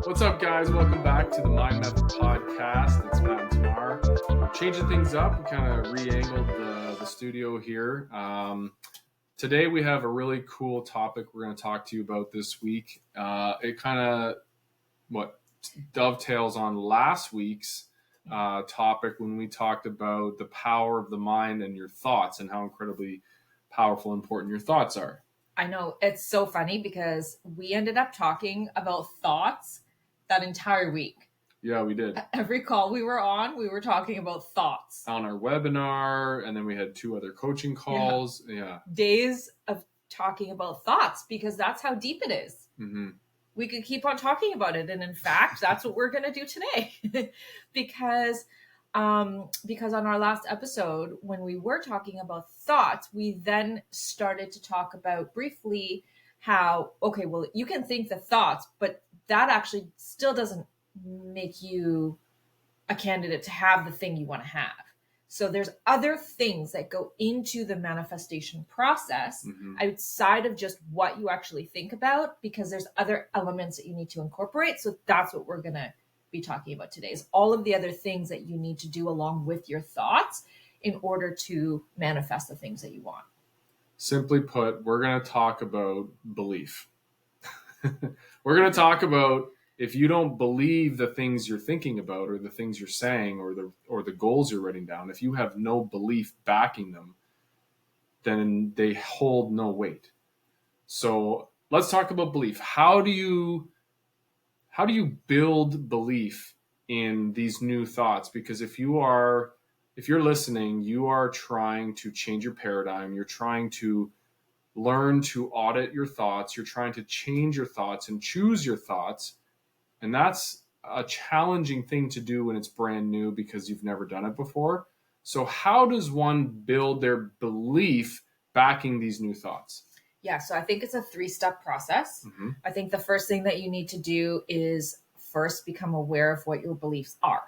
What's up, guys? Welcome back to the Mind Method Podcast. It's Matt and Tamar. We're changing things up. We kind of re-angled the studio here. Today we have a really cool topic we're going to talk to you about this week. It kind of dovetails on last week's topic when we talked about the power of the mind and your thoughts and how incredibly powerful and important your thoughts are. I know, it's so funny because we ended up talking about thoughts that entire week. Yeah, we did. Every call we were on, we were talking about thoughts. On our webinar, and then we had 2 other coaching calls. Yeah. Days of talking about thoughts because that's how deep it is. Mm-hmm. We could keep on talking about it. And in fact, that's what we're going to do today. because on our last episode, when we were talking about thoughts, we then started to talk about briefly how, okay, well, you can think the thoughts, but that actually still doesn't make you a candidate to have the thing you want to have. So there's other things that go into the manifestation process outside of just what you actually think about, because there's other elements that you need to incorporate. So that's what we're going to be talking about today, is all of the other things that you need to do along with your thoughts in order to manifest the things that you want. Simply put, we're going to talk about belief. We're going to talk about if you don't believe the things you're thinking about or the things you're saying or the goals you're writing down, if you have no belief backing them, then they hold no weight. So let's talk about belief. How do you build belief in these new thoughts? Because if you're listening, you are trying to change your paradigm. You're trying to learn to audit your thoughts. You're trying to change your thoughts and choose your thoughts. And that's a challenging thing to do when it's brand new because you've never done it before. So how does one build their belief backing these new thoughts? Yeah, so I think it's a 3-step process. Mm-hmm. I think the first thing that you need to do is first become aware of what your beliefs are.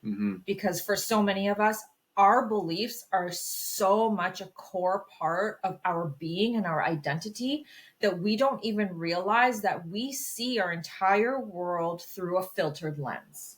Mm-hmm. Because for so many of us, our beliefs are so much a core part of our being and our identity that we don't even realize that we see our entire world through a filtered lens.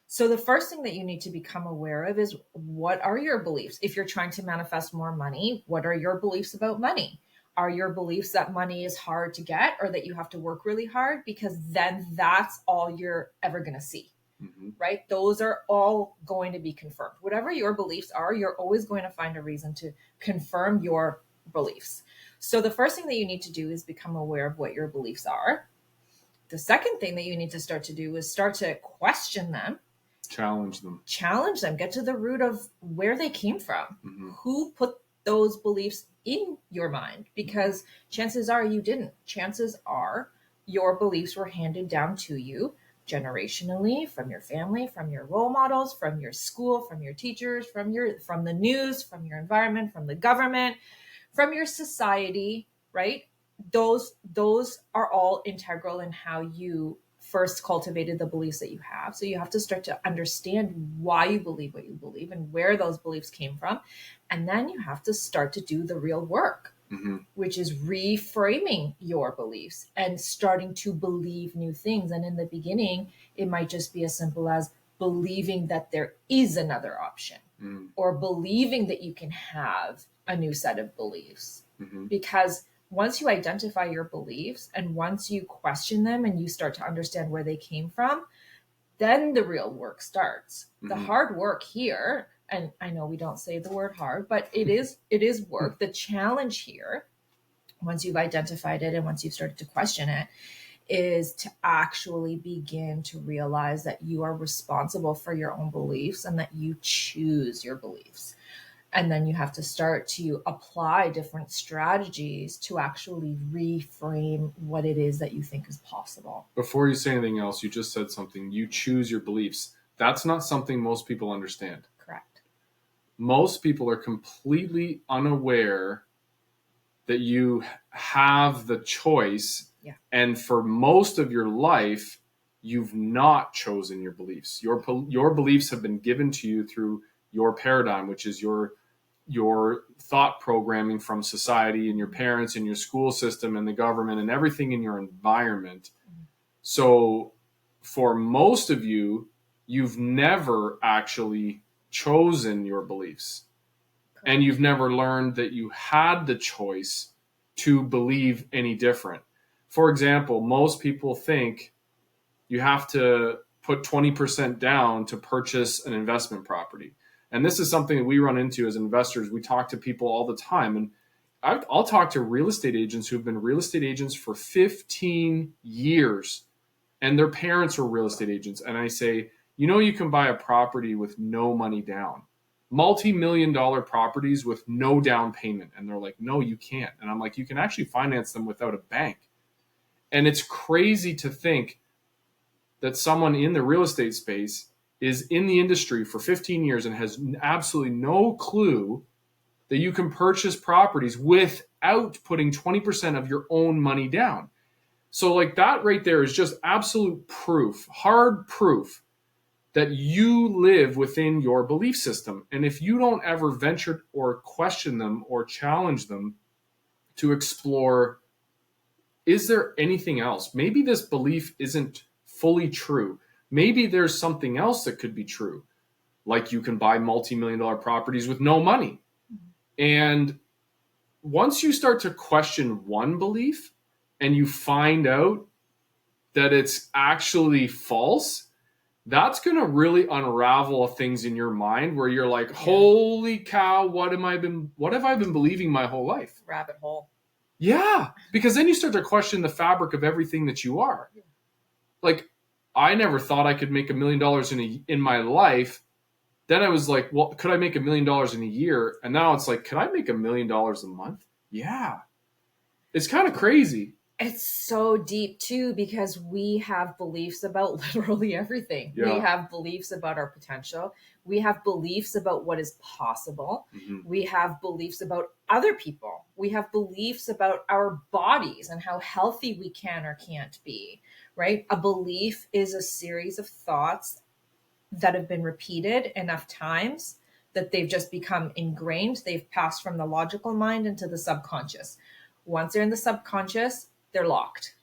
So the first thing that you need to become aware of is, what are your beliefs? If you're trying to manifest more money, what are your beliefs about money? Are your beliefs that money is hard to get or that you have to work really hard? Because then that's all you're ever going to see. Mm-hmm. Right? Those are all going to be confirmed. Whatever your beliefs are, you're always going to find a reason to confirm your beliefs. So the first thing that you need to do is become aware of what your beliefs are. The second thing that you need to start to do is start to question them. Challenge them. Get to the root of where they came from. Mm-hmm. Who put those beliefs in your mind? Because chances are you didn't. Chances are your beliefs were handed down to you generationally, from your family, from your role models, from your school, from your teachers, from the news, from your environment, from the government, from your society, right? Those are all integral in how you first cultivated the beliefs that you have. So you have to start to understand why you believe what you believe and where those beliefs came from. And then you have to start to do the real work. Mm-hmm. Which is reframing your beliefs and starting to believe new things. And in the beginning, it might just be as simple as believing that there is another option or believing that you can have a new set of beliefs. Mm-hmm. Because once you identify your beliefs and once you question them and you start to understand where they came from, then the real work starts. Mm-hmm. The hard work here, and I know we don't say the word hard, but it is work. The challenge here, once you've identified it and once you've started to question it, is to actually begin to realize that you are responsible for your own beliefs and that you choose your beliefs. And then you have to start to apply different strategies to actually reframe what it is that you think is possible. Before you say anything else, you just said something. You choose your beliefs. That's not something most people understand. Correct. Most people are completely unaware that you have the choice. Yeah. And for most of your life, you've not chosen your beliefs. Your beliefs have been given to you through your paradigm, which is your thought programming from society and your parents and your school system and the government and everything in your environment. Mm-hmm. So for most of you, you've never actually chosen your beliefs. And you've never learned that you had the choice to believe any different. For example, most people think you have to put 20% down to purchase an investment property. And this is something that we run into as investors. We talk to people all the time. And I'll talk to real estate agents who've been real estate agents for 15 years, and their parents were real estate agents. And I say, you can buy a property with no money down, multi-million-dollar properties with no down payment. And they're like, no, you can't. And I'm like, you can actually finance them without a bank. And it's crazy to think that someone in the real estate space is in the industry for 15 years and has absolutely no clue that you can purchase properties without putting 20% of your own money down. So like that right there is just absolute proof, hard proof that you live within your belief system. And if you don't ever venture or question them or challenge them to explore, is there anything else? Maybe this belief isn't fully true. Maybe there's something else that could be true. Like you can buy multi-million-dollar properties with no money. And once you start to question one belief and you find out that it's actually false, that's going to really unravel things in your mind where you're like, holy cow, what have I been believing my whole life? Rabbit hole. Yeah, because then you start to question the fabric of everything that you are. Like, I never thought I could make $1 million in my life. Then I was like, well, could I make $1 million in a year? And now it's like, could I make $1 million a month? Yeah. It's kind of crazy. It's so deep too, because we have beliefs about literally everything. Yeah. We have beliefs about our potential. We have beliefs about what is possible. Mm-hmm. We have beliefs about other people. We have beliefs about our bodies and how healthy we can or can't be, right? A belief is a series of thoughts that have been repeated enough times that they've just become ingrained. They've passed from the logical mind into the subconscious. Once they're in the subconscious, they're locked.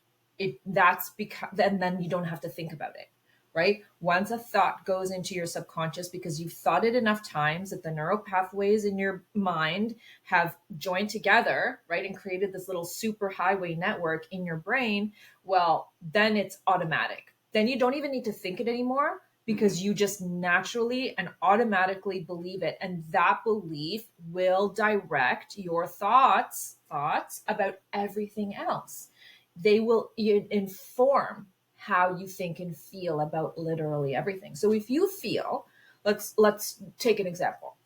That's because, and then you don't have to think about it, right? Once a thought goes into your subconscious because you've thought it enough times that the neural pathways in your mind have joined together, right, and created this little super highway network in your brain, well, then it's automatic. Then you don't even need to think it anymore, because you just naturally and automatically believe it. And that belief will direct your thoughts about everything else. They will inform how you think and feel about literally everything. So if you feel, let's take an example.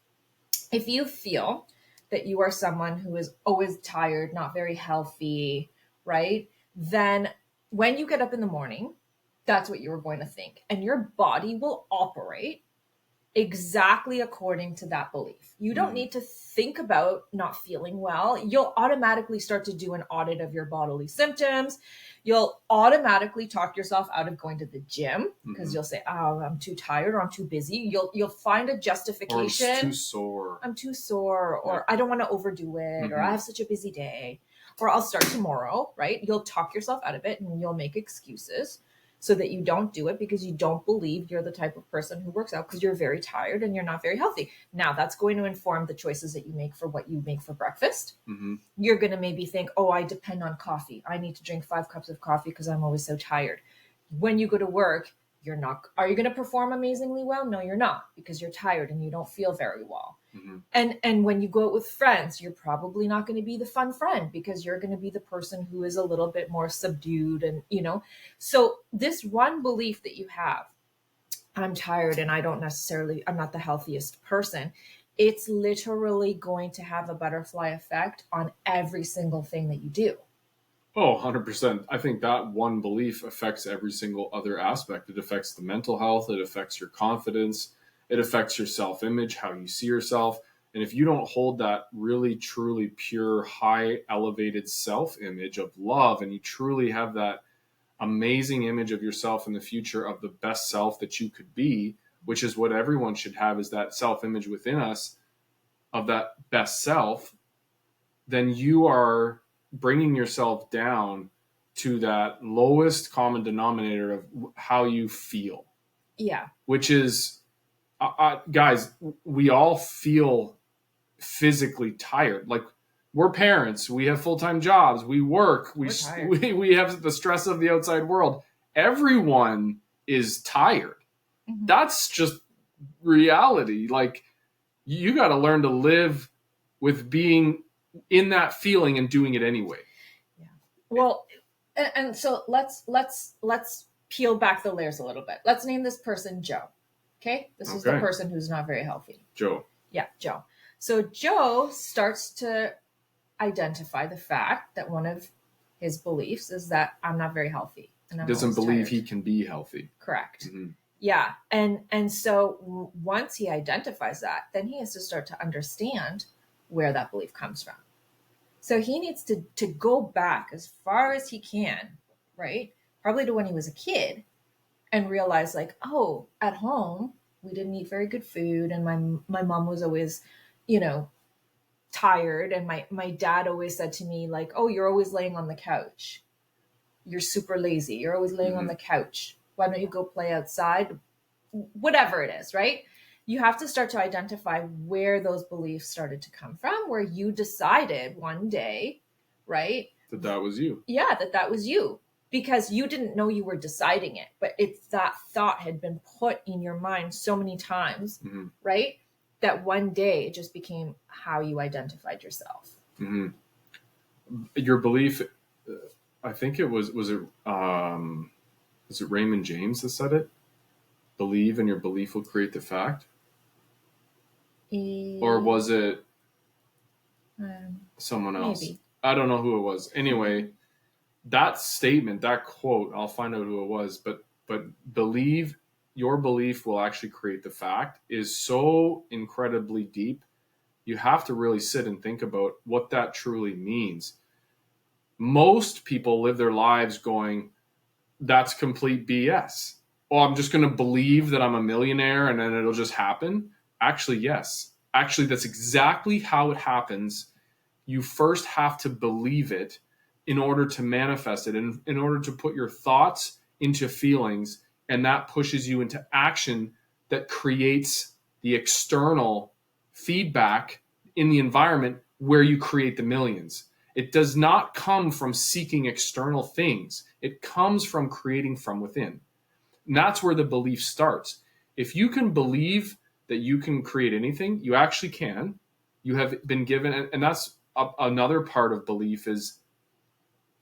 If you feel that you are someone who is always tired, not very healthy, right? Then when you get up in the morning, that's what you're going to think. And your body will operate exactly according to that belief. You don't need to think about not feeling well. You'll automatically start to do an audit of your bodily symptoms. You'll automatically talk yourself out of going to the gym because you'll say, oh, I'm too tired or I'm too busy. You'll find a justification. Or I'm too sore, or I don't want to overdo it, or I have such a busy day, or I'll start tomorrow, right? You'll talk yourself out of it and you'll make excuses so that you don't do it because you don't believe you're the type of person who works out because you're very tired and you're not very healthy. Now, that's going to inform the choices that you make for what you make for breakfast. You're going to maybe think, oh, I depend on coffee. I need to drink 5 cups of coffee because I'm always so tired. When you go to work, are you going to perform amazingly well? No, you're not, because you're tired and you don't feel very well. And when you go out with friends, you're probably not going to be the fun friend because you're going to be the person who is a little bit more subdued. And, so this one belief that you have, I'm tired and I'm not the healthiest person. It's literally going to have a butterfly effect on every single thing that you do. Oh, 100%. I think that one belief affects every single other aspect. It affects the mental health. It affects your confidence. It affects your self-image, how you see yourself. And if you don't hold that really, truly pure, high, elevated self-image of love, and you truly have that amazing image of yourself in the future of the best self that you could be, which is what everyone should have, is that self-image within us of that best self, then you are bringing yourself down to that lowest common denominator of how you feel. Yeah. Which is, guys, we all feel physically tired. Like, we're parents, we have full-time jobs, we work, we have the stress of the outside world. Everyone is tired. Mm-hmm. That's just reality. Like, you got to learn to live with being in that feeling and doing it anyway. Yeah. Well, and so let's peel back the layers a little bit. Let's name this person Joe. Okay? This is the person who's not very healthy. Joe. Yeah, Joe. So Joe starts to identify the fact that one of his beliefs is that I'm not very healthy. And he doesn't believe he can be healthy. Correct. Mm-hmm. Yeah. And so once he identifies that, then he has to start to understand where that belief comes from. So he needs to go back as far as he can, right? Probably to when he was a kid, and realize, like, oh, at home, we didn't eat very good food. And my mom was always, tired. And my dad always said to me, like, oh, you're always laying on the couch. You're super lazy. You're always laying on the couch. Why don't you go play outside? Whatever it is, right? You have to start to identify where those beliefs started to come from, where you decided one day, right? That was you. Yeah, that was you. Because you didn't know you were deciding it, but it's that thought had been put in your mind so many times, right? That one day it just became how you identified yourself. Mm-hmm. Your belief, I think it was it Raymond James that said it? Believe and your belief will create the fact? Or was it someone else? Maybe. I don't know who it was. Anyway, that statement, that quote, I'll find out who it was, but believe, your belief will actually create the fact, is so incredibly deep. You have to really sit and think about what that truly means. Most people live their lives going, that's complete BS. Oh, I'm just going to believe that I'm a millionaire and then it'll just happen. Actually, yes. Actually, that's exactly how it happens. You first have to believe it in order to manifest it, in order to put your thoughts into feelings, and that pushes you into action that creates the external feedback in the environment where you create the millions. It does not come from seeking external things. It comes from creating from within. And that's where the belief starts. If you can believe that you can create anything, you actually can. You have been given, and that's another part of belief, is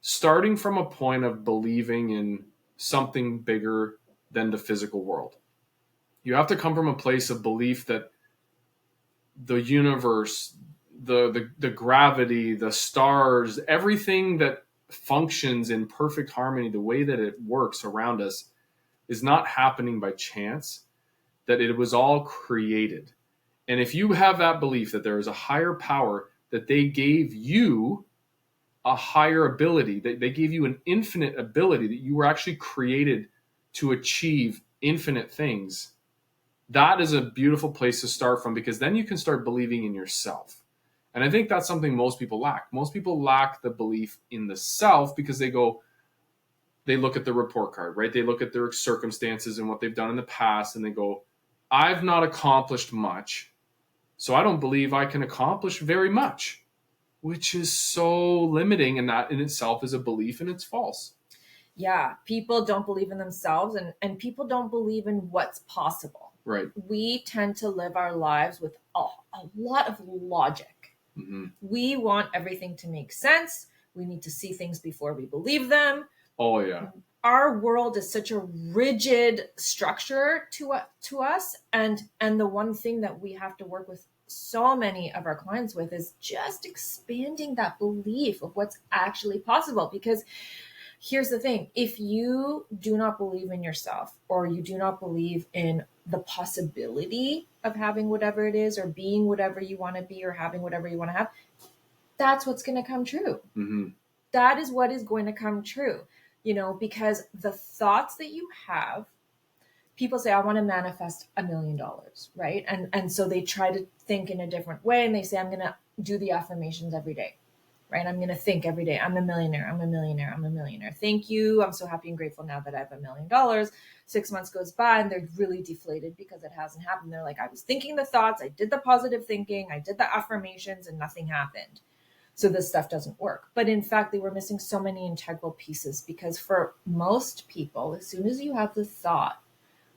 starting from a point of believing in something bigger than the physical world. You have to come from a place of belief that the universe, the gravity, the stars, everything that functions in perfect harmony, the way that it works around us, is not happening by chance, that it was all created. And if you have that belief that there is a higher power, that they gave you a higher ability, that they gave you an infinite ability, that you were actually created to achieve infinite things, that is a beautiful place to start from, because then you can start believing in yourself. And I think that's something most people lack. Most people lack the belief in the self because they look at the report card, right? They look at their circumstances and what they've done in the past, and they go, I've not accomplished much, so I don't believe I can accomplish very much, which is so limiting, and that in itself is a belief, and it's false. Yeah, people don't believe in themselves, and people don't believe in what's possible. Right. We tend to live our lives with a lot of logic. Mm-hmm. We want everything to make sense. We need to see things before we believe them. Oh, yeah. Our world is such a rigid structure to us. And the one thing that we have to work with so many of our clients with is just expanding that belief of what's actually possible. Because here's the thing, if you do not believe in yourself, or you do not believe in the possibility of having whatever it is, or being whatever you want to be, or having whatever you want to have, that's what's going to come true. Mm-hmm. That is what is going to come true, because the thoughts that you have, people say, I want to manifest $1 million, right? And so they try to think in a different way, and they say, I'm going to do the affirmations every day. right? I'm going to think every day, I'm a millionaire, I'm a millionaire, I'm a millionaire. Thank you. I'm so happy and grateful now that I have $1 million. 6 months goes by and they're really deflated because it hasn't happened. They're like, I was thinking the thoughts, I did the positive thinking, I did the affirmations, and nothing happened. So this stuff doesn't work. But in fact, they were missing so many integral pieces, because for most people, as soon as you have the thought,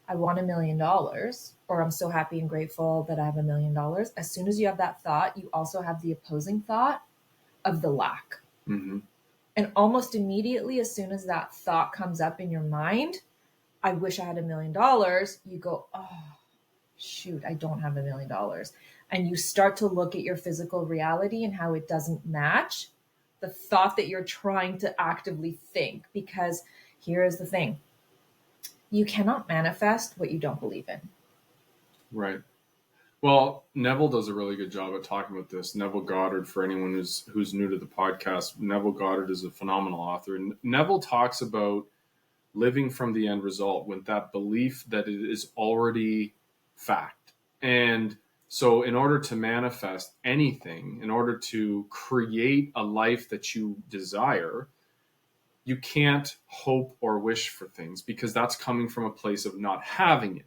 I want $1 million, or I'm so happy and grateful that I have $1 million, as soon as you have that thought, you also have the opposing thought of the lack. Mm-hmm. And almost immediately, as soon as that thought comes up in your mind, I wish I had $1 million, you go, oh, shoot, I don't have $1 million. And you start to look at your physical reality and how it doesn't match the thought that you're trying to actively think. Because here is the thing. You cannot manifest what you don't believe in. Right. Well, Neville does a really good job at talking about this. Neville Goddard, for anyone who's new to the podcast, Neville Goddard is a phenomenal author. And Neville talks about living from the end result with that belief that it is already fact. And so in order to manifest anything, in order to create a life that you desire, you can't hope or wish for things, because that's coming from a place of not having it.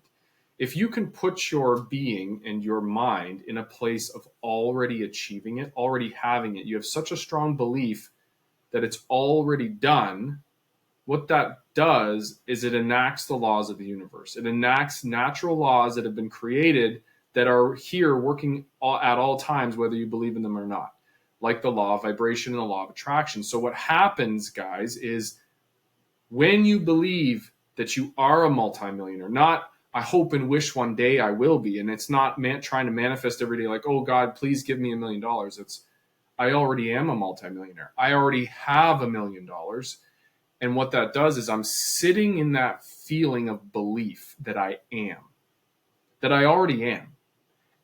If you can put your being and your mind in a place of already achieving it, already having it, you have such a strong belief that it's already done. What that does is it enacts the laws of the universe. It enacts natural laws that have been created that are here working at all times, whether you believe in them or not, like the law of vibration and the law of attraction. So what happens, guys, is when you believe that you are a multimillionaire, not I hope and wish one day I will be, and it's not trying to manifest every day like, oh God, please give me $1 million. It's I already am a multimillionaire. I already have $1 million. And what that does is I'm sitting in that feeling of belief that I am, that I already am.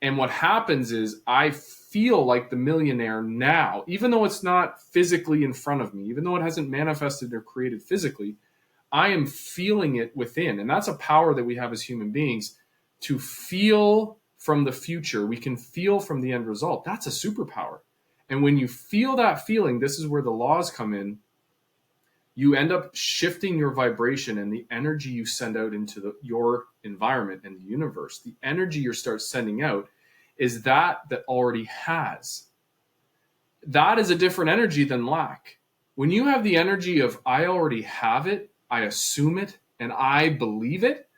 And what happens is I feel like the millionaire now, even though it's not physically in front of me, even though it hasn't manifested or created physically, I am feeling it within. And that's a power that we have as human beings, to feel from the future. We can feel from the end result. That's a superpower. And when you feel that feeling, this is where the laws come in. You end up shifting your vibration and the energy you send out into your environment and the universe. The energy you start sending out is that already has. That is a different energy than lack. When you have the energy of I already have it, I assume it, and I believe it,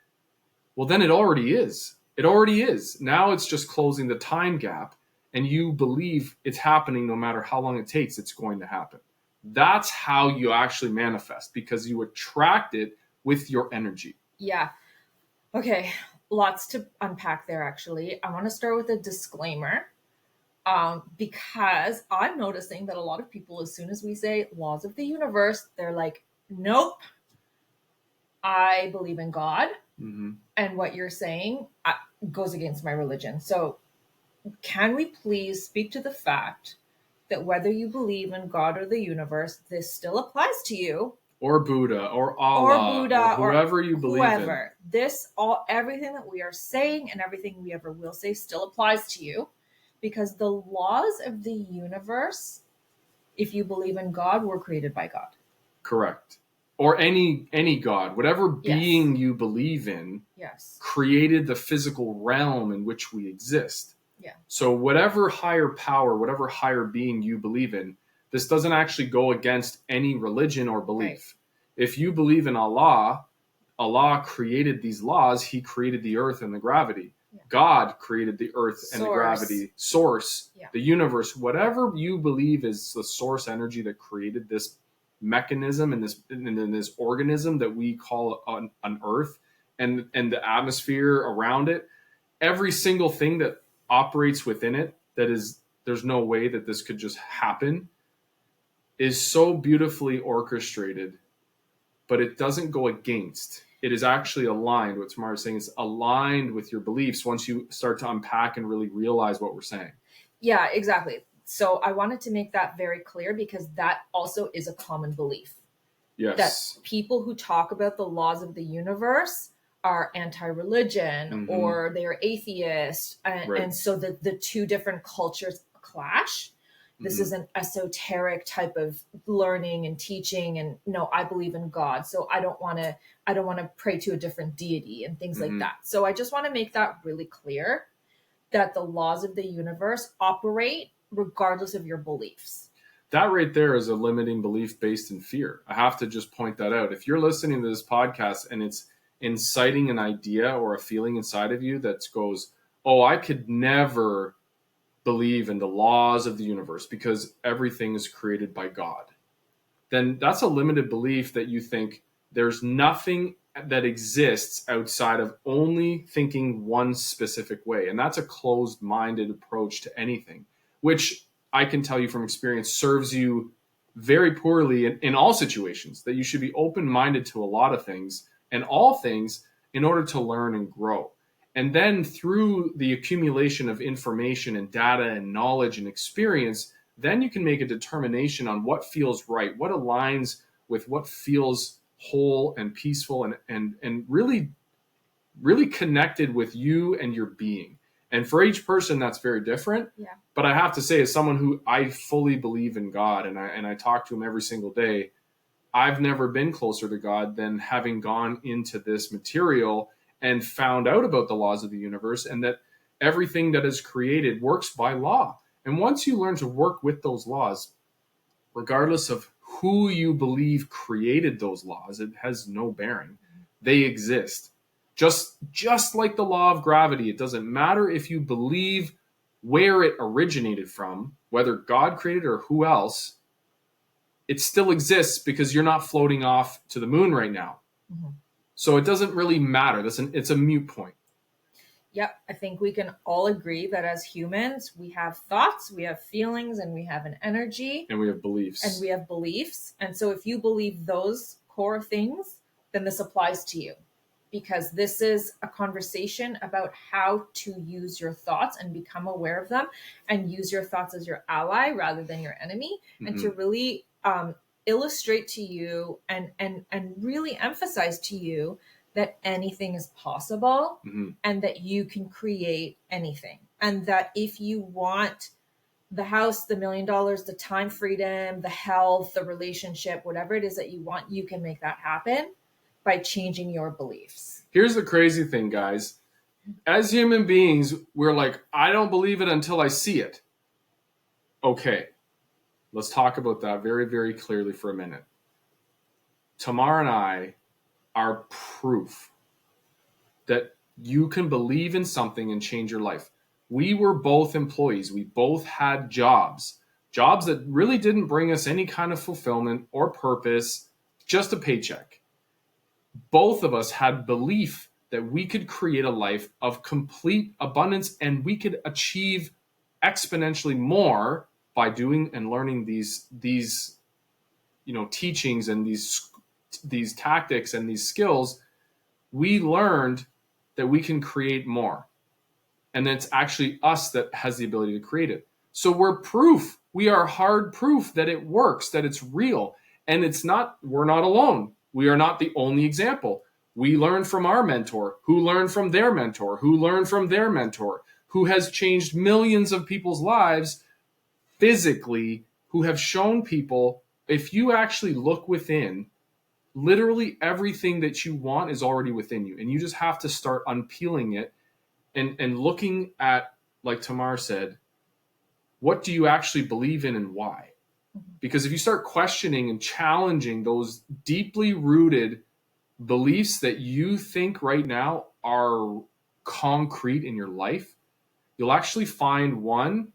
well, then it already is. It already is. Now it's just closing the time gap, and you believe it's happening no matter how long it takes, it's going to happen. That's how you actually manifest, because you attract it with your energy. Yeah. Okay. Lots to unpack there, actually. I want to start with a disclaimer, because I'm noticing that a lot of people, as soon as we say laws of the universe, they're like, nope, I believe in God. Mm-hmm. And what you're saying goes against my religion. So can we please speak to the fact that whether you believe in God or the universe, this still applies to you, or Buddha, or Allah, or whoever you believe in. Everything that we are saying and everything we ever will say still applies to you, because the laws of the universe, if you believe in God, were created by God. Correct. Or any God, whatever being you believe in, created the physical realm in which we exist. Yeah. So whatever higher power, whatever higher being you believe in, this doesn't actually go against any religion or belief. Right. If you believe in Allah, Allah created these laws. He created the earth and the gravity. Yeah. God created the earth and the gravity, source, the universe. Whatever you believe is the source energy that created this mechanism and this organism that we call an earth, and the atmosphere around it, every single thing that operates within it, there's no way that this could just happen, is so beautifully orchestrated, but it doesn't go against. It is actually aligned. What Tamar is saying is aligned with your beliefs once you start to unpack and really realize what we're saying. Yeah, exactly. So I wanted to make that very clear, because that also is a common belief. Yes. That people who talk about the laws of the universe are anti-religion, mm-hmm. or they are atheist. And so the two different cultures clash. This is an esoteric type of learning and teaching. And no, I believe in God. So I don't want to pray to a different deity and things like that. So I just want to make that really clear, that the laws of the universe operate regardless of your beliefs. That right there is a limiting belief based in fear. I have to just point that out. If you're listening to this podcast and it's inciting an idea or a feeling inside of you that goes, oh, I could never believe in the laws of the universe because everything is created by God, then that's a limited belief that you think there's nothing that exists outside of only thinking one specific way. And that's a closed-minded approach to anything, which I can tell you from experience serves you very poorly in all situations, that you should be open-minded to a lot of things and all things in order to learn and grow. And then through the accumulation of information and data and knowledge and experience, then you can make a determination on what feels right, what aligns with what feels whole and peaceful and really, really connected with you and your being. And for each person, that's very different. Yeah. But I have to say, as someone who I fully believe in God and I talk to him every single day, I've never been closer to God than having gone into this material and found out about the laws of the universe and that everything that is created works by law. And once you learn to work with those laws, regardless of who you believe created those laws, it has no bearing. They exist. Just like the law of gravity, it doesn't matter if you believe where it originated from, whether God created or who else, it still exists because you're not floating off to the moon right now. Mm-hmm. So it doesn't really matter. It's a moot point. Yep. I think we can all agree that as humans, we have thoughts, we have feelings, and we have an energy. And we have beliefs. And so if you believe those core things, then this applies to you. Because this is a conversation about how to use your thoughts and become aware of them and use your thoughts as your ally rather than your enemy. Mm-hmm. And to really illustrate to you and really emphasize to you that anything is possible mm-hmm. and that you can create anything. And that if you want the house, the $1 million, the time freedom, the health, the relationship, whatever it is that you want, you can make that happen by changing your beliefs. Here's the crazy thing, guys. As human beings, we're like, I don't believe it until I see it. Okay, let's talk about that very, very clearly for a minute. Tamar and I are proof that you can believe in something and change your life. We were both employees. We both had jobs that really didn't bring us any kind of fulfillment or purpose, just a paycheck. Both of us had belief that we could create a life of complete abundance and we could achieve exponentially more by doing and learning these teachings and these tactics and these skills. We learned that we can create more. And it's actually us that has the ability to create it. So we're proof. We are hard proof that it works, that it's real. And we're not alone. We are not the only example. We learn from our mentor, who learned from their mentor, who learned from their mentor, who has changed millions of people's lives physically, who have shown people, if you actually look within, literally everything that you want is already within you. And you just have to start unpeeling it and looking at, like Tamar said, what do you actually believe in and why? Because if you start questioning and challenging those deeply rooted beliefs that you think right now are concrete in your life, you'll actually find one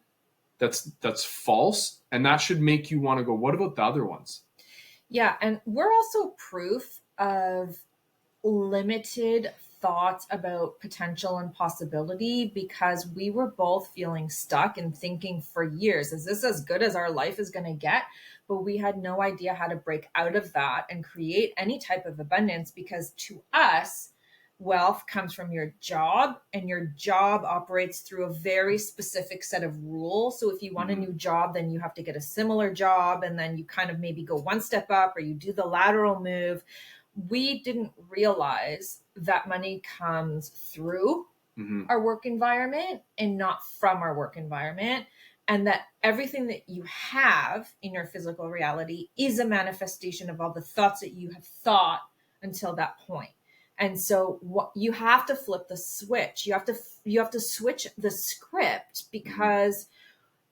that's false, and that should make you want to go, what about the other ones? Yeah, and we're also proof of limited thoughts about potential and possibility because we were both feeling stuck and thinking for years, is this as good as our life is going to get? But we had no idea how to break out of that and create any type of abundance, because to us, wealth comes from your job, and your job operates through a very specific set of rules. So if you want a new job, then you have to get a similar job, and then you kind of maybe go one step up or you do the lateral move. We didn't realize that money comes through our work environment and not from our work environment. and that everything that you have in your physical reality is a manifestation of all the thoughts that you have thought until that point. And so what you have to flip the switch. You have to switch the script, because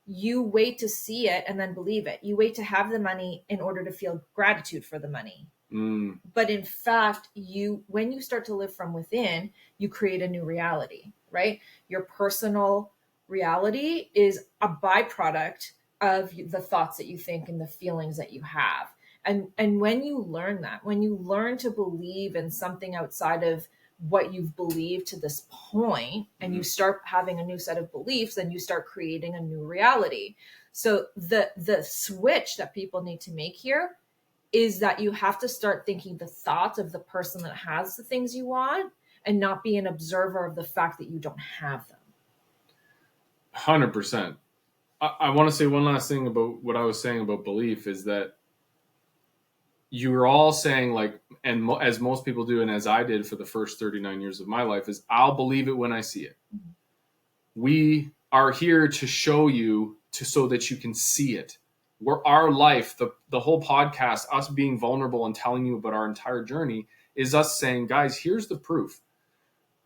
you wait to see it and then believe it. You wait to have the money in order to feel gratitude for the money. But in fact, when you start to live from within, you create a new reality, right? Your personal reality is a byproduct of the thoughts that you think and the feelings that you have. And when you learn that, when you learn to believe in something outside of what you've believed to this point, and you start having a new set of beliefs, then you start creating a new reality. So the switch that people need to make here is that you have to start thinking the thoughts of the person that has the things you want, and not be an observer of the fact that you don't have them. 100%. I want to say one last thing about what I was saying about belief, is that you were all saying, like, and as most people do, and as I did for the first 39 years of my life, is I'll believe it when I see it. We are here to show you so that you can see it. Our life, the whole podcast, us being vulnerable and telling you about our entire journey, is us saying, guys, here's the proof.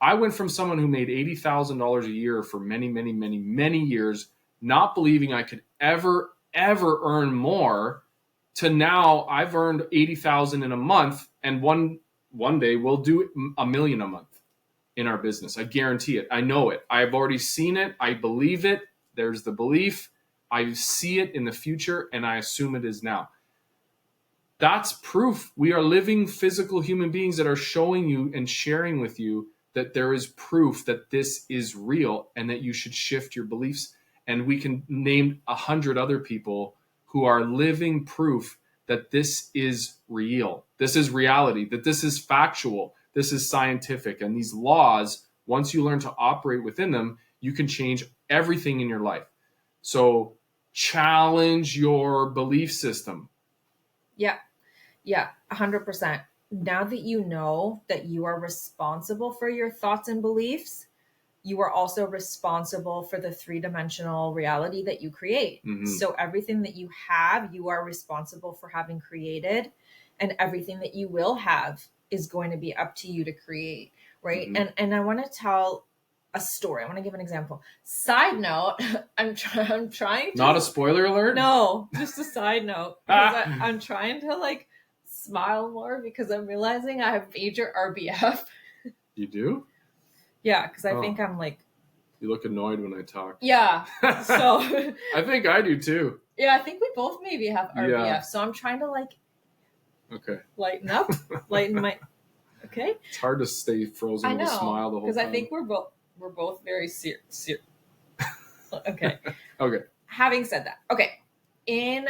I went from someone who made $80,000 a year for many, many, many, many years, not believing I could ever earn more, to now I've earned $80,000 in a month, and one day we'll do $1 million a month in our business. I guarantee it. I know it. I've already seen it. I believe it. There's the belief. I see it in the future, and I assume it is now. That's proof. We are living physical human beings that are showing you and sharing with you that there is proof that this is real, and that you should shift your beliefs. And we can name 100 other people who are living proof that this is real. This is reality, that this is factual, this is scientific. And these laws, once you learn to operate within them, you can change everything in your life. So challenge your belief system. Yeah, 100%. Now that you know that you are responsible for your thoughts and beliefs, you are also responsible for the 3-dimensional reality that you create. So everything that you have, you are responsible for having created, and everything that you will have is going to be up to you to create, right? And I want to tell a story. I want to give an example. Side note, I'm trying to... Not a spoiler alert? No, just a side note. Because I'm trying to, like, smile more, because I'm realizing I have major RBF. You do? Yeah, because I think I'm like... You look annoyed when I talk. Yeah, so... I think I do too. Yeah, I think we both maybe have RBF. Yeah. So I'm trying to, like... Okay. Lighten up. Lighten my... Okay? It's hard to stay frozen with a smile the whole time. Because I think we're both very serious. Okay. Okay. Having said that, okay. In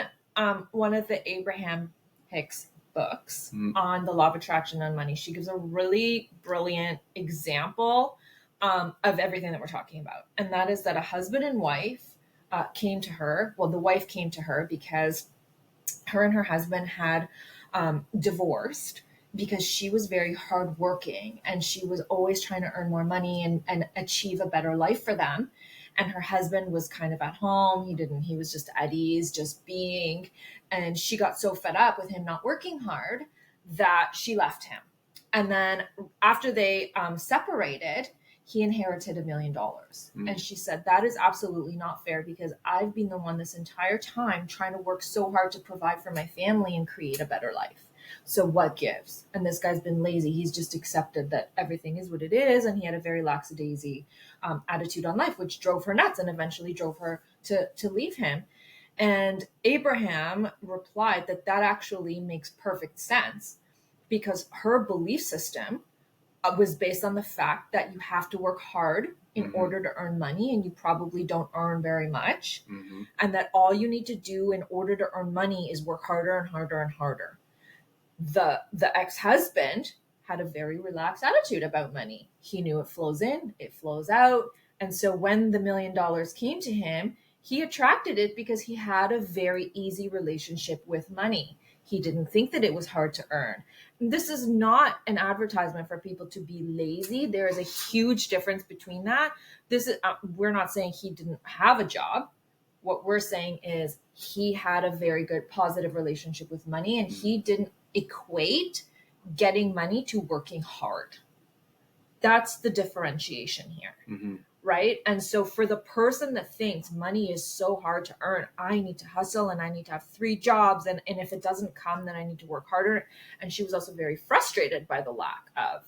one of the Abraham Hicks books on the law of attraction and money, she gives a really brilliant example of everything that we're talking about. And that is that a husband and wife came to her. Well, the wife came to her because her and her husband had divorced, because she was very hardworking and she was always trying to earn more money and achieve a better life for them. And her husband was kind of at home. He was just at ease, just being. And she got so fed up with him not working hard that she left him. And then after they separated, he inherited $1 million. And she said, that is absolutely not fair, because I've been the one this entire time trying to work so hard to provide for my family and create a better life. So what gives? And this guy's been lazy. He's just accepted that everything is what it is. And he had a very lackadaisy attitude on life, which drove her nuts and eventually drove her to leave him. And Abraham replied that actually makes perfect sense, because her belief system was based on the fact that you have to work hard in order to earn money, and you probably don't earn very much. And that all you need to do in order to earn money is work harder and harder and harder. The ex-husband had a very relaxed attitude about money. He knew it flows in, it flows out. And so when the $1 million came to him, he attracted it because he had a very easy relationship with money. He didn't think that it was hard to earn. This is not an advertisement for people to be lazy. There is a huge difference between that. This is we're not saying he didn't have a job. What we're saying is he had a very good positive relationship with money, and he didn't equate getting money to working hard. That's the differentiation here. Mm-hmm. Right. And so for the person that thinks money is so hard to earn, I need to hustle and I need to have 3 jobs. And if it doesn't come, then I need to work harder. And she was also very frustrated by the lack of,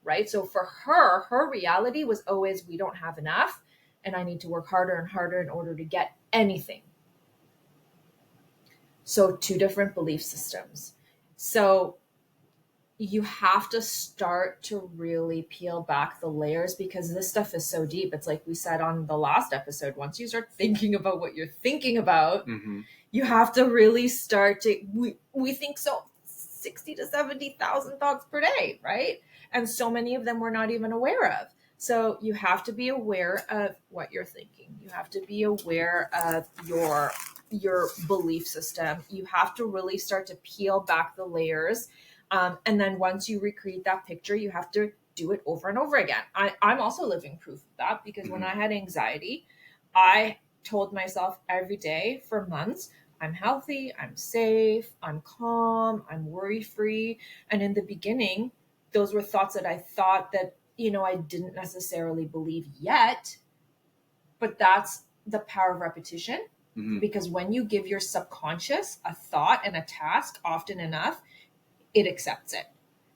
right. So for her reality was always, we don't have enough and I need to work harder and harder in order to get anything. So 2 different belief systems. So you have to start to really peel back the layers, because this stuff is so deep. It's like we said on the last episode, once you start thinking about what you're thinking about, you have to really start to, we think so 60 to 70,000 thoughts per day, right? And so many of them we're not even aware of. So you have to be aware of what you're thinking. You have to be aware of your belief system. You have to really start to peel back the layers. And then once you recreate that picture, you have to do it over and over again. I'm also living proof of that, because when I had anxiety, I told myself every day for months, I'm healthy, I'm safe, I'm calm, I'm worry-free. And in the beginning, those were thoughts that I thought that, I didn't necessarily believe yet, but that's the power of repetition. Because when you give your subconscious a thought and a task often enough, it accepts it.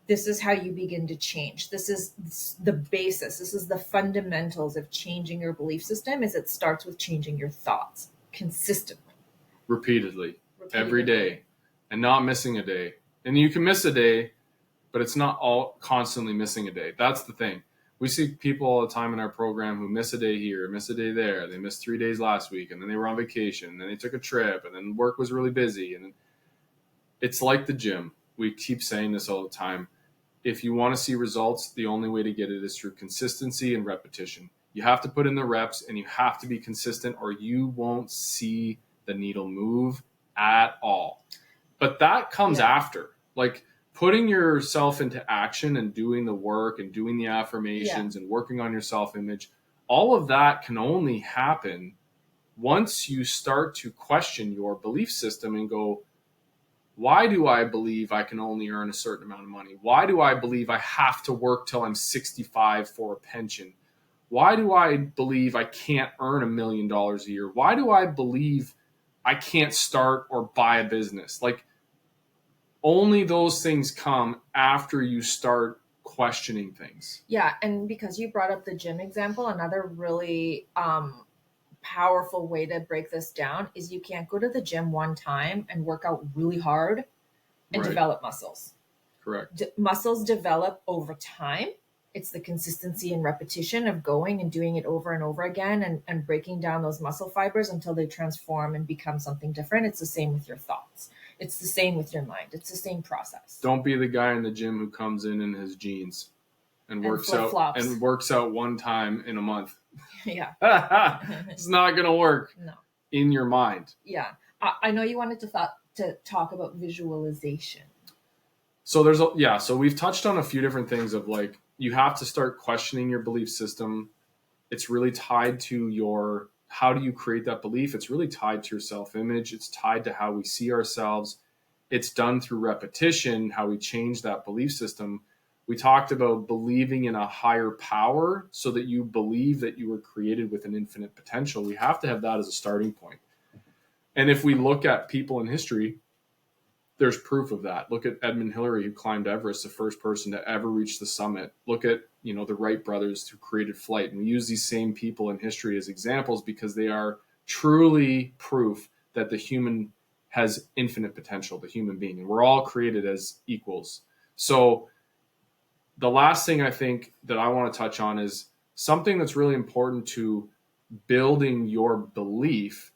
This is how you begin to change. This is the basis. This is the fundamentals of changing your belief system. Is it starts with changing your thoughts consistently. Repeatedly. Every day, and not missing a day. And you can miss a day, but it's not all constantly missing a day. That's the thing. We see people all the time in our program who miss a day here, miss a day there. They missed 3 days last week, and then they were on vacation, and then they took a trip, and then work was really busy. And it's like the gym. We keep saying this all the time. If you want to see results, the only way to get it is through consistency and repetition. You have to put in the reps and you have to be consistent, or you won't see the needle move at all. But that comes after, like putting yourself into action and doing the work and doing the affirmations and working on your self-image. All of that can only happen once you start to question your belief system and go, why do I believe I can only earn a certain amount of money? Why do I believe I have to work till I'm 65 for a pension? Why do I believe I can't earn $1 million a year? Why do I believe I can't start or buy a business? Like, only those things come after you start questioning things. Yeah, and because you brought up the gym example, another really powerful way to break this down is you can't go to the gym one time and work out really hard and develop muscles. Correct. Muscles develop over time. It's the consistency and repetition of going and doing it over and over again and breaking down those muscle fibers until they transform and become something different. It's the same with your thoughts. It's the same with your mind. It's the same process. Don't be the guy in the gym who comes in his jeans and works out one time in a month. Yeah. It's not going to work. No. In your mind. Yeah. I know you wanted to talk about visualization. So so we've touched on a few different things of like, you have to start questioning your belief system. It's really tied to how do you create that belief? It's really tied to your self-image. It's tied to how we see ourselves. It's done through repetition, how we change that belief system. We talked about believing in a higher power so that you believe that you were created with an infinite potential. We have to have that as a starting point. And if we look at people in history, there's proof of that. Look at Edmund Hillary, who climbed Everest, the first person to ever reach the summit. Look at, the Wright brothers who created flight. And we use these same people in history as examples because they are truly proof that the human has infinite potential, the human being. And we're all created as equals. So the last thing I think that I want to touch on is something that's really important to building your belief.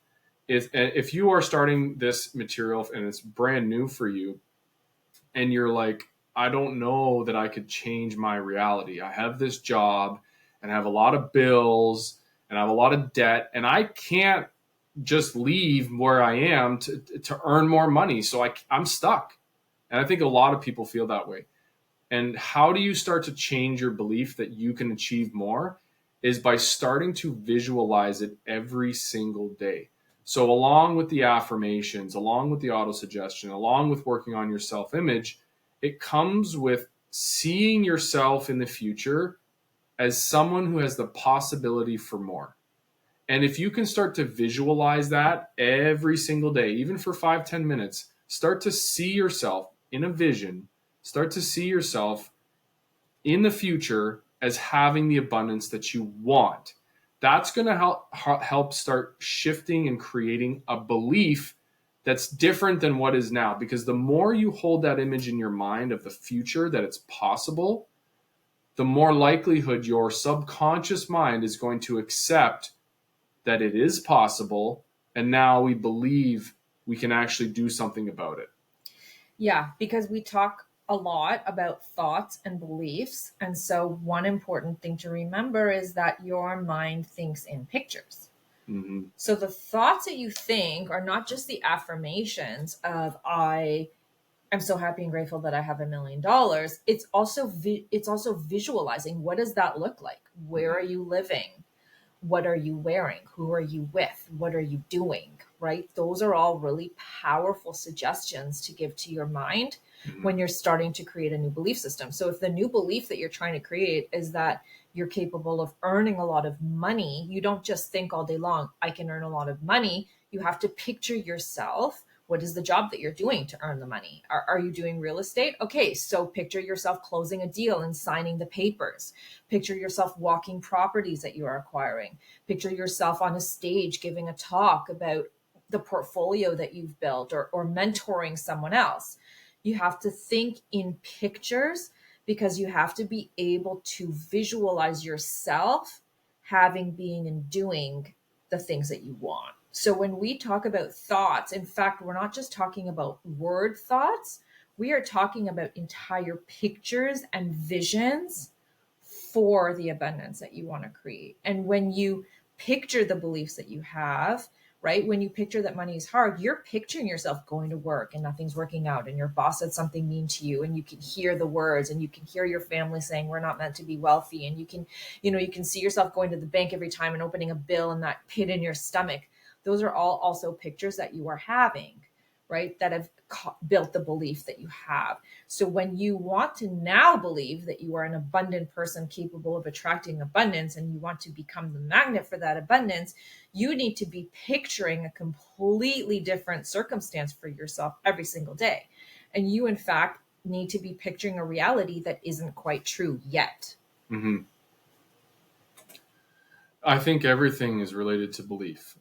If you are starting this material and it's brand new for you and you're like, I don't know that I could change my reality. I have this job and I have a lot of bills and I have a lot of debt and I can't just leave where I am to earn more money. So I'm stuck. And I think a lot of people feel that way. And how do you start to change your belief that you can achieve more is by starting to visualize it every single day. So along with the affirmations, along with the autosuggestion, along with working on your self-image, it comes with seeing yourself in the future as someone who has the possibility for more. And if you can start to visualize that every single day, even for 5-10 minutes, start to see yourself in a vision, start to see yourself in the future as having the abundance that you want. That's going to help start shifting and creating a belief that's different than what is now. Because the more you hold that image in your mind of the future, that it's possible, the more likelihood your subconscious mind is going to accept that it is possible. And now we believe we can actually do something about it. Yeah, because we talk a lot about thoughts and beliefs. And so one important thing to remember is that your mind thinks in pictures. Mm-hmm. So the thoughts that you think are not just the affirmations of I'm so happy and grateful that I have $1 million. It's also visualizing, what does that look like? Where are you living? What are you wearing? Who are you with? What are you doing? Right? Those are all really powerful suggestions to give to your mind when you're starting to create a new belief system. So if the new belief that you're trying to create is that you're capable of earning a lot of money, you don't just think all day long, I can earn a lot of money. You have to picture yourself. What is the job that you're doing to earn the money? Are you doing real estate? Okay, so picture yourself closing a deal and signing the papers. Picture yourself walking properties that you are acquiring. Picture yourself on a stage giving a talk about the portfolio that you've built or mentoring someone else. You have to think in pictures because you have to be able to visualize yourself having, being, and doing the things that you want. So when we talk about thoughts, in fact, we're not just talking about word thoughts, we are talking about entire pictures and visions for the abundance that you want to create. And when you picture the beliefs that you have, right? When you picture that money is hard, you're picturing yourself going to work and nothing's working out and your boss said something mean to you and you can hear the words and you can hear your family saying we're not meant to be wealthy, and you can see yourself going to the bank every time and opening a bill and that pit in your stomach. Those are all also pictures that you are having, right? That have built the belief that you have. So when you want to now believe that you are an abundant person capable of attracting abundance and you want to become the magnet for that abundance, you need to be picturing a completely different circumstance for yourself every single day. And you, in fact, need to be picturing a reality that isn't quite true yet. Mm-hmm. I think everything is related to belief.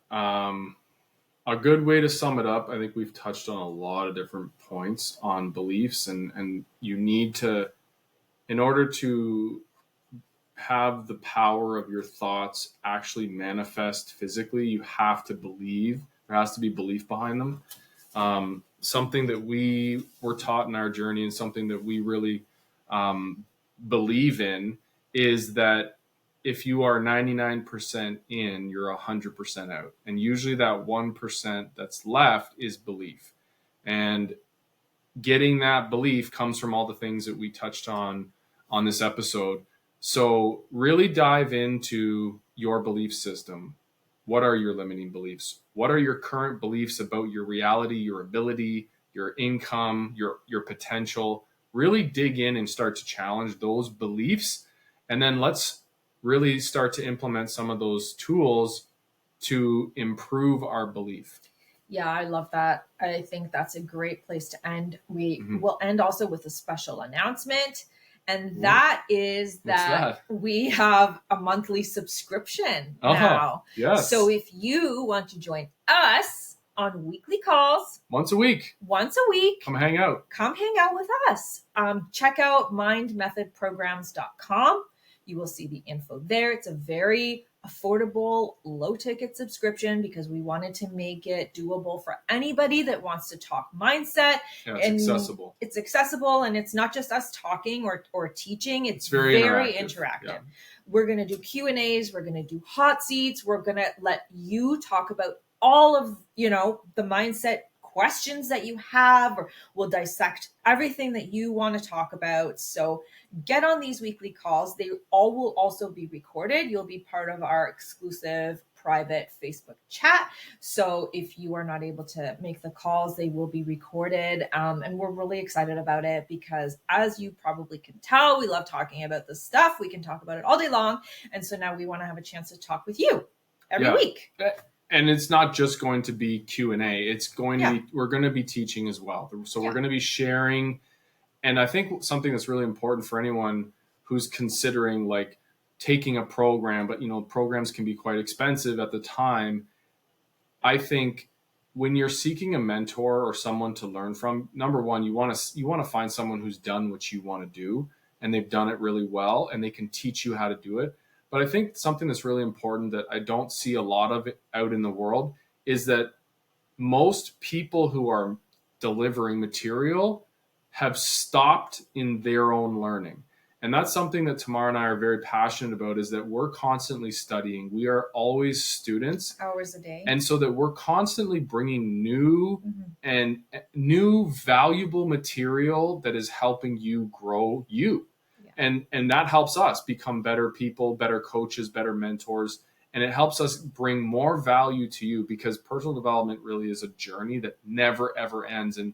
A good way to sum it up, I think we've touched on a lot of different points on beliefs, and you need to, in order to have the power of your thoughts actually manifest physically, you have to believe. There has to be belief behind them. Something that we were taught in our journey and something that we really believe in is that if you are 99% in, you're 100% out. And usually that 1% that's left is belief. And getting that belief comes from all the things that we touched on this episode. So really dive into your belief system. What are your limiting beliefs? What are your current beliefs about your reality, your ability, your income, your potential? Really dig in and start to challenge those beliefs. And then let's really start to implement some of those tools to improve our belief. Yeah, I love that. I think that's a great place to end. We will end also with a special announcement. And that is that we have a monthly subscription now. Yes. So if you want to join us on weekly calls, once a week, come hang out with us. Check out mindmethodprograms.com. You will see the info there. It's a very affordable, low ticket subscription because we wanted to make it doable for anybody that wants to talk mindset. Yeah, it's accessible. It's accessible, and it's not just us talking or teaching. It's very interactive. Yeah. We're going to do Q&As. We're going to do hot seats. We're going to let you talk about all of, the mindset questions that you have, or we'll dissect everything that you want to talk about. So get on these weekly calls. They all will also be recorded. You'll be part of our exclusive private Facebook chat. So if you are not able to make the calls, they will be recorded. And we're really excited about it because, as you probably can tell, we love talking about this stuff. We can talk about it all day long. And so now we want to have a chance to talk with you every week. And it's not just going to be Q&A. It's going to be, we're going to be teaching as well. So we're going to be sharing. And I think something that's really important for anyone who's considering like taking a program, but programs can be quite expensive at the time. I think when you're seeking a mentor or someone to learn from, number one, you want to find someone who's done what you want to do and they've done it really well and they can teach you how to do it. But I think something that's really important that I don't see a lot of it out in the world is that most people who are delivering material have stopped in their own learning. And that's something that Tamar and I are very passionate about, is that we're constantly studying. We are always students. Hours a day. And so that we're constantly bringing new and new valuable material that is helping you grow you. And that helps us become better people, better coaches, better mentors. And it helps us bring more value to you, because personal development really is a journey that never, ever ends. And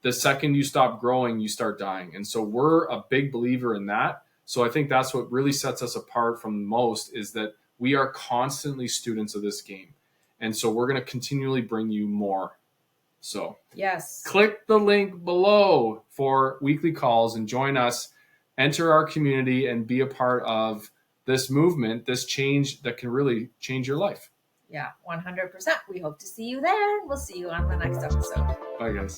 the second you stop growing, you start dying. And so we're a big believer in that. So I think that's what really sets us apart from most, is that we are constantly students of this game. And so we're going to continually bring you more. So yes, click the link below for weekly calls and join us, enter our community, and be a part of this movement, this change that can really change your life. Yeah, 100%. We hope to see you there. We'll see you on the next episode. Bye, guys.